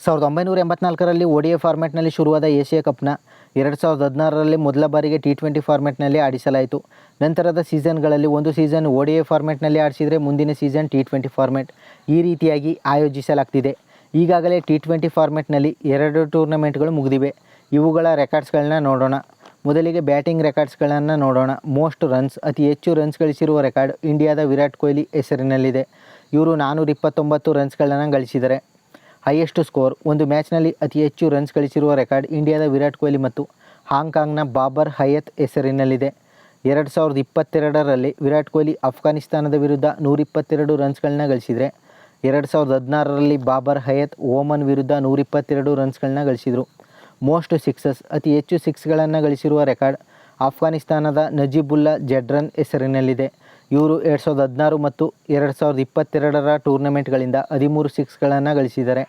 1984ರಲ್ಲಿ ODI ಫಾರ್ಮ್ಯಾಟ್ನಲ್ಲಿ ಶುರುವಾದ Asia ಕಪ್ನ 2016ರಲ್ಲಿ ಮೊದಲ ಬಾರಿಗೆ T20 ಫಾರ್ಮ್ಯಾಟ್ನಲ್ಲಿ ಆಡಿಸಲಾಯಿತು. ನಂತರದ ಸೀಸನ್ಗಳಲ್ಲಿ ಒಂದು ಸೀಸನ್ ODI ಫಾರ್ಮ್ಯಾಟ್ನಲ್ಲಿ ಆಡಿಸಿದರೆ ಮುಂದಿನ ಸೀಸನ್ T20 ಫಾರ್ಮ್ಯಾಟ್, ಈ ರೀತಿಯಾಗಿ ಆಯೋಜಿಸಲಾಗ್ತಿದೆ. ಈಗಾಗಲೇ T20 ಫಾರ್ಮ್ಯಾಟ್ನಲ್ಲಿ 2 ಟೂರ್ನಮೆಂಟ್ಗಳು ಮುಗಿದಿವೆ. ಇವುಗಳ ರೆಕಾರ್ಡ್ಸ್ಗಳನ್ನ ನೋಡೋಣ. ಮೊದಲಿಗೆ ಬ್ಯಾಟಿಂಗ್ ರೆಕಾರ್ಡ್ಸ್ಗಳನ್ನು ನೋಡೋಣ. ಮೋಸ್ಟ್ ರನ್ಸ್, ಅತಿ ಹೆಚ್ಚು ರನ್ಸ್ ಗಳಿಸಿರುವ ರೆಕಾರ್ಡ್ ಇಂಡಿಯಾದ ವಿರಾಟ್ ಕೊಹ್ಲಿ ಹೆಸರಿನಲ್ಲಿದೆ. ಇವರು 429 ರನ್ಸ್ಗಳನ್ನು ಗಳಿಸಿದ್ದಾರೆ. ಹೈಯೆಸ್ಟ್ ಸ್ಕೋರ್, ಒಂದು ಮ್ಯಾಚ್ನಲ್ಲಿ ಅತಿ ಹೆಚ್ಚು ರನ್ಸ್ ಗಳಿಸಿರುವ ರೆಕಾರ್ಡ್ ಇಂಡಿಯಾದ ವಿರಾಟ್ ಕೊಹ್ಲಿ ಮತ್ತು ಹಾಂಕಾಂಗ್ನ ಬಾಬರ್ ಹಯತ್ ಹೆಸರಿನಲ್ಲಿದೆ. 2022ರಲ್ಲಿ ವಿರಾಟ್ ಕೊಹ್ಲಿ ಅಫ್ಘಾನಿಸ್ತಾನದ ವಿರುದ್ಧ 122 ರನ್ಸ್ಗಳನ್ನ ಗಳಿಸಿದರೆ 2016ರಲ್ಲಿ ಬಾಬರ್ ಹಯತ್ ಓಮನ್ ವಿರುದ್ಧ 122 ರನ್ಸ್ಗಳನ್ನ ಗಳಿಸಿದರು. ಮೋಸ್ಟ್ ಸಿಕ್ಸಸ್, ಅತಿ ಹೆಚ್ಚು ಸಿಕ್ಸ್ಗಳನ್ನು ಗಳಿಸಿರುವ ರೆಕಾರ್ಡ್ ಅಫ್ಘಾನಿಸ್ತಾನದ ನಜೀಬುಲ್ಲಾ ಜಡ್ರನ್ ಹೆಸರಿನಲ್ಲಿದೆ. ಇವರು 2016 ಮತ್ತು 2022ರ ಟೂರ್ನಮೆಂಟ್ಗಳಿಂದ 13 ಸಿಕ್ಸ್ಗಳನ್ನು ಗಳಿಸಿದ್ದಾರೆ.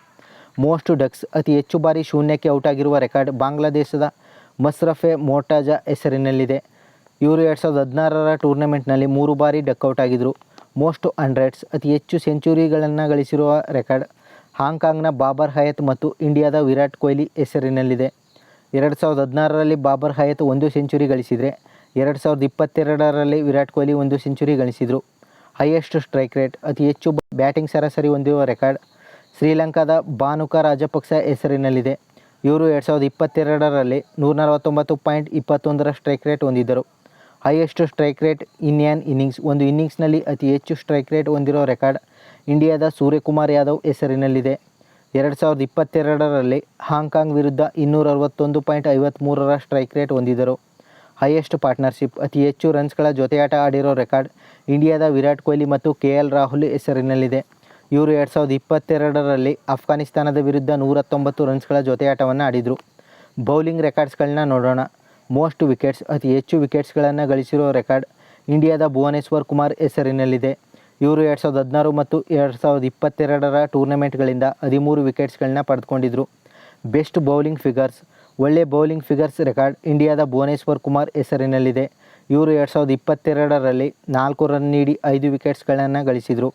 ಮೋಸ್ಟ್ ಡಕ್ಸ್, ಅತಿ ಹೆಚ್ಚು ಬಾರಿ ಶೂನ್ಯಕ್ಕೆ ಔಟ್ ಆಗಿರುವ ರೆಕಾರ್ಡ್ ಬಾಂಗ್ಲಾದೇಶದ ಮಸ್ರಫೆ ಮೊರ್ಟಜಾ ಹೆಸರಿನಲ್ಲಿದೆ. ಇವರು 2016ರ ಟೂರ್ನಮೆಂಟ್ನಲ್ಲಿ 3 ಬಾರಿ ಡಕ್ಔಟ್ ಆಗಿದ್ದರು. ಮೋಸ್ಟ್ ಹಂಡ್ರೆಡ್ಸ್, ಅತಿ ಹೆಚ್ಚು ಸೆಂಚುರಿಗಳನ್ನು ಗಳಿಸಿರುವ ರೆಕಾರ್ಡ್ ಹಾಂಕಾಂಗ್ನ ಬಾಬರ್ ಹಯತ್ ಮತ್ತು ಇಂಡಿಯಾದ ವಿರಾಟ್ ಕೊಹ್ಲಿ ಹೆಸರಿನಲ್ಲಿದೆ. 2016ರಲ್ಲಿ ಬಾಬರ್ ಹಯತ್ 1 ಸೆಂಚುರಿ ಗಳಿಸಿದರೆ 2022ರಲ್ಲಿ ವಿರಾಟ್ ಕೊಹ್ಲಿ 1 ಸೆಂಚುರಿ ಗಳಿಸಿದರು. ಹೈಯೆಸ್ಟ್ ಸ್ಟ್ರೈಕ್ ರೇಟ್, ಅತಿ ಹೆಚ್ಚು ಬ್ಯಾಟಿಂಗ್ ಸರಾಸರಿ ಹೊಂದಿರುವ ರೆಕಾರ್ಡ್ ಶ್ರೀಲಂಕಾದ ಬಾನುಕ ರಾಜಪಕ್ಸ ಹೆಸರಿನಲ್ಲಿದೆ. ಇವರು 2022ರಲ್ಲಿ 149.21ರ ಸ್ಟ್ರೈಕ್ ರೇಟ್ ಹೊಂದಿದ್ದರು. Highest strike rate in an innings, ಒಂದು ಇನ್ನಿಂಗ್ಸ್ನಲ್ಲಿ ಅತಿ ಹೆಚ್ಚು ಸ್ಟ್ರೈಕ್ ರೇಟ್ ಹೊಂದಿರೋ ರೆಕಾರ್ಡ್ ಇಂಡಿಯಾದ ಸೂರ್ಯಕುಮಾರ್ ಯಾದವ್ ಹೆಸರಿನಲ್ಲಿದೆ. 2022ರಲ್ಲಿ ಹಾಂಕಾಂಗ್ ವಿರುದ್ಧ 261.53ರ ಸ್ಟ್ರೈಕ್ ರೇಟ್ ಹೊಂದಿದ್ದರು. ಹೈಯೆಸ್ಟ್ ಪಾರ್ಟ್ನರ್ಶಿಪ್, ಅತಿ ಹೆಚ್ಚು ರನ್ಸ್ಗಳ ಜೊತೆಯಾಟ ಆಡಿರೋ ರೆಕಾರ್ಡ್ ಇಂಡಿಯಾದ ವಿರಾಟ್ ಕೊಹ್ಲಿ ಮತ್ತು KL ರಾಹುಲ್ ಹೆಸರಿನಲ್ಲಿದೆ. ಇವರು 2022ರಲ್ಲಿ ಅಫ್ಘಾನಿಸ್ತಾನದ ವಿರುದ್ಧ 119 ರನ್ಸ್ಗಳ ಜೊತೆಯಾಟವನ್ನು ಆಡಿದರು. ಬೌಲಿಂಗ್ ರೆಕಾರ್ಡ್ಸ್ಗಳನ್ನ ನೋಡೋಣ. ಮೋಸ್ಟ್ ವಿಕೆಟ್ಸ್, ಅತಿ ಹೆಚ್ಚು ವಿಕೆಟ್ಸ್ಗಳನ್ನು ಗಳಿಸಿರೋ ರೆಕಾರ್ಡ್ ಇಂಡಿಯಾದ ಭುವನೇಶ್ವರ್ ಕುಮಾರ್ ಹೆಸರಿನಲ್ಲಿದೆ. ಇವರು 2016 ಮತ್ತು 2022ರ ಟೂರ್ನಮೆಂಟ್ಗಳಿಂದ 13 ವಿಕೆಟ್ಸ್ಗಳನ್ನ ಪಡೆದುಕೊಂಡಿದ್ದರು. ಬೆಸ್ಟ್ ಬೌಲಿಂಗ್ ಫಿಗರ್ಸ್, ಒಳ್ಳೆ ಬೌಲಿಂಗ್ ಫಿಗರ್ಸ್ ರೆಕಾರ್ಡ್ ಇಂಡಿಯಾದ ಭುವನೇಶ್ವರ್ ಕುಮಾರ್ ಹೆಸರಿನಲ್ಲಿದೆ. ಇವರು 2022ರಲ್ಲಿ 4 ರನ್ ನೀಡಿ 5 ವಿಕೆಟ್ಸ್ಗಳನ್ನು ಗಳಿಸಿದರು.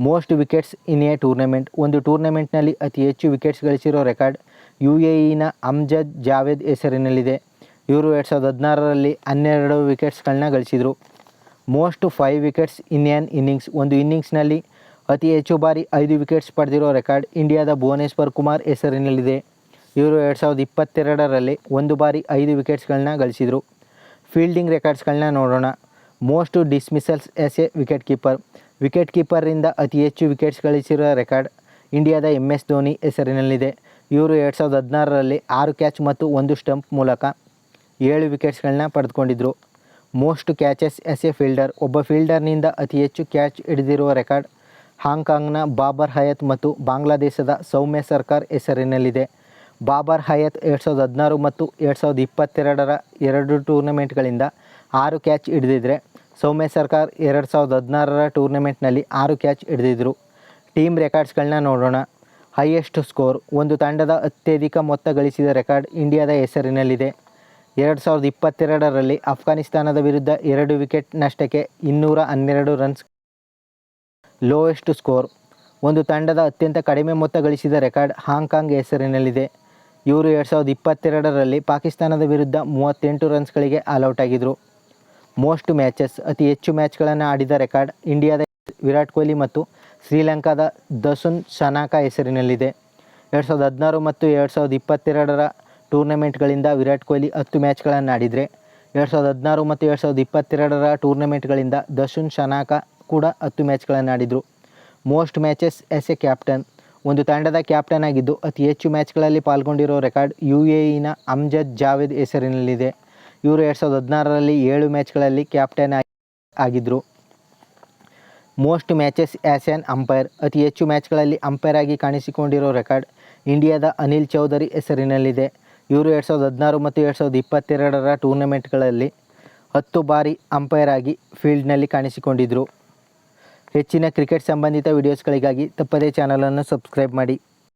Most wickets in a tournament, ಒಂದು ಟೂರ್ನಮೆಂಟ್ನಲ್ಲಿ ಅತಿ ಹೆಚ್ಚು ವಿಕೆಟ್ಸ್ ಗಳಿಸಿರೋ ರೆಕಾರ್ಡ್ UAEನ ಅಮ್ಜದ್ ಜಾವೇದ್ ಹೆಸರಿನಲ್ಲಿದೆ. ಇವರು 2016ರಲ್ಲಿ 12 ವಿಕೆಟ್ಸ್ಗಳನ್ನ ಗಳಿಸಿದರು. Most 5 wickets in an innings, ಒಂದು ಇನ್ನಿಂಗ್ಸ್ನಲ್ಲಿ ಅತಿ ಹೆಚ್ಚು ಬಾರಿ 5 ವಿಕೆಟ್ಸ್ ಪಡೆದಿರೋ ರೆಕಾರ್ಡ್ ಇಂಡಿಯಾದ ಭುವನೇಶ್ವರ್ ಕುಮಾರ್ ಹೆಸರಿನಲ್ಲಿದೆ. ಇವರು 2022ರಲ್ಲಿ 1 ಬಾರಿ 5 ವಿಕೆಟ್ಸ್ಗಳನ್ನ ಗಳಿಸಿದರು. ಫೀಲ್ಡಿಂಗ್ ರೆಕಾರ್ಡ್ಸ್ಗಳನ್ನ ನೋಡೋಣ. Most dismissals as a wicket keeper, wicket ಕೀಪರಿಂದ ಅತಿ ಹೆಚ್ಚು ವಿಕೆಟ್ಸ್ ಗಳಿಸಿರೋ ರೆಕಾರ್ಡ್ ಇಂಡಿಯಾದ MS ಧೋನಿ ಹೆಸರಿನಲ್ಲಿದೆ. ಇವರು 2016ರಲ್ಲಿ 6 ಕ್ಯಾಚ್ ಮತ್ತು 1 ಸ್ಟಂಪ್ ಮೂಲಕ 7 ವಿಕೆಟ್ಸ್ಗಳನ್ನ ಪಡೆದುಕೊಂಡಿದ್ದರು. Most catches as A fielder, ಒಬ್ಬ ಫೀಲ್ಡರ್ನಿಂದ ಅತಿ ಹೆಚ್ಚು ಕ್ಯಾಚ್ ಹಿಡಿದಿರುವ ರೆಕಾರ್ಡ್ ಹಾಂಕಾಂಗ್ನ ಬಾಬರ್ ಹಯತ್ ಮತ್ತು ಬಾಂಗ್ಲಾದೇಶದ ಸೌಮ್ಯ ಸರ್ಕಾರ್ ಹೆಸರಿನಲ್ಲಿದೆ. ಬಾಬರ್ ಹಯತ್ 2016 ಮತ್ತು 2022ರ 2 ಟೂರ್ನಮೆಂಟ್ಗಳಿಂದ 6 ಕ್ಯಾಚ್ ಹಿಡಿದಿದ್ದರೆ ಸೌಮ್ಯ ಸರ್ಕಾರ್ 2016ರ ಟೂರ್ನಮೆಂಟ್ನಲ್ಲಿ 6 ಕ್ಯಾಚ್ ಹಿಡಿದಿದ್ದರು. ಟೀಮ್ ರೆಕಾರ್ಡ್ಸ್ಗಳನ್ನ ನೋಡೋಣ. ಹೈಯೆಸ್ಟ್ ಸ್ಕೋರ್, ಒಂದು ತಂಡದ ಅತ್ಯಧಿಕ ಮೊತ್ತ ಗಳಿಸಿದ ರೆಕಾರ್ಡ್ ಇಂಡಿಯಾದ ಹೆಸರಿನಲ್ಲಿದೆ. 2022ರಲ್ಲಿ ಅಫ್ಘಾನಿಸ್ತಾನದ ವಿರುದ್ಧ 2 ವಿಕೆಟ್ ನಷ್ಟಕ್ಕೆ 212 ರನ್ಸ್. ಲೋಯೆಸ್ಟ್ ಸ್ಕೋರ್, ಒಂದು ತಂಡದ ಅತ್ಯಂತ ಕಡಿಮೆ ಮೊತ್ತ ಗಳಿಸಿದ ರೆಕಾರ್ಡ್ ಹಾಂಕಾಂಗ್ ಹೆಸರಿನಲ್ಲಿದೆ. ಇವರು 2022ರಲ್ಲಿ ಪಾಕಿಸ್ತಾನದ ವಿರುದ್ಧ 38 ರನ್ಸ್ಗಳಿಗೆ ಆಲ್ಔಟ್ ಆಗಿದ್ದರು. ಮೋಸ್ಟ್ ಮ್ಯಾಚಸ್, ಅತಿ ಹೆಚ್ಚು ಮ್ಯಾಚ್ಗಳನ್ನು ಆಡಿದ ರೆಕಾರ್ಡ್ ಇಂಡಿಯಾದ ವಿರಾಟ್ ಕೊಹ್ಲಿ ಮತ್ತು ಶ್ರೀಲಂಕಾದ ದಸುನ್ ಶನಾಕ ಹೆಸರಿನಲ್ಲಿದೆ. 2016 ಮತ್ತು 2022ರ ಟೂರ್ನಮೆಂಟ್ಗಳಿಂದ ವಿರಾಟ್ ಕೊಹ್ಲಿ 10 ಮ್ಯಾಚ್ಗಳನ್ನು ಆಡಿದರೆ 2016 ಮತ್ತು 2022ರ ಟೂರ್ನಮೆಂಟ್ಗಳಿಂದ ದಸುನ್ ಶನಾಕ ಕೂಡ 10 ಮ್ಯಾಚ್ಗಳನ್ನು ಆಡಿದರು. Most matches as a captain, ಒಂದು ತಂಡದ ಕ್ಯಾಪ್ಟನ್ ಆಗಿದ್ದು ಅತಿ ಹೆಚ್ಚು ಮ್ಯಾಚ್ಗಳಲ್ಲಿ ಪಾಲ್ಗೊಂಡಿರೋ ರೆಕಾರ್ಡ್ UAEನ ಅಮ್ಜದ್ ಜಾವೇದ್ ಹೆಸರಿನಲ್ಲಿದೆ. ಇವರು 2016ರಲ್ಲಿ 7 ಮ್ಯಾಚ್ಗಳಲ್ಲಿ ಕ್ಯಾಪ್ಟನ್ ಆಗಿದ್ದರು. Most matches as an umpire, ಅತಿ ಹೆಚ್ಚು ಮ್ಯಾಚ್ಗಳಲ್ಲಿ ಅಂಪೈರ್ ಆಗಿ ಕಾಣಿಸಿಕೊಂಡಿರೋ ರೆಕಾರ್ಡ್ ಇಂಡಿಯಾದ ಅನಿಲ್ ಚೌಧರಿ ಹೆಸರಿನಲ್ಲಿದೆ. ಇವರು 2016 ಮತ್ತು 2022ರ ಟೂರ್ನಮೆಂಟ್ಗಳಲ್ಲಿ 10 ಬಾರಿ ಅಂಪೈರ್ ಆಗಿ ಫೀಲ್ಡ್ನಲ್ಲಿ ಕಾಣಿಸಿಕೊಂಡಿದ್ದರು. ಹೆಚ್ಚಿನ ಕ್ರಿಕೆಟ್ ಸಂಬಂಧಿತ ವಿಡಿಯೋಸ್ಗಳಿಗಾಗಿ ತಪ್ಪದೇ ಚಾನಲನ್ನು ಸಬ್ಸ್ಕ್ರೈಬ್ ಮಾಡಿ.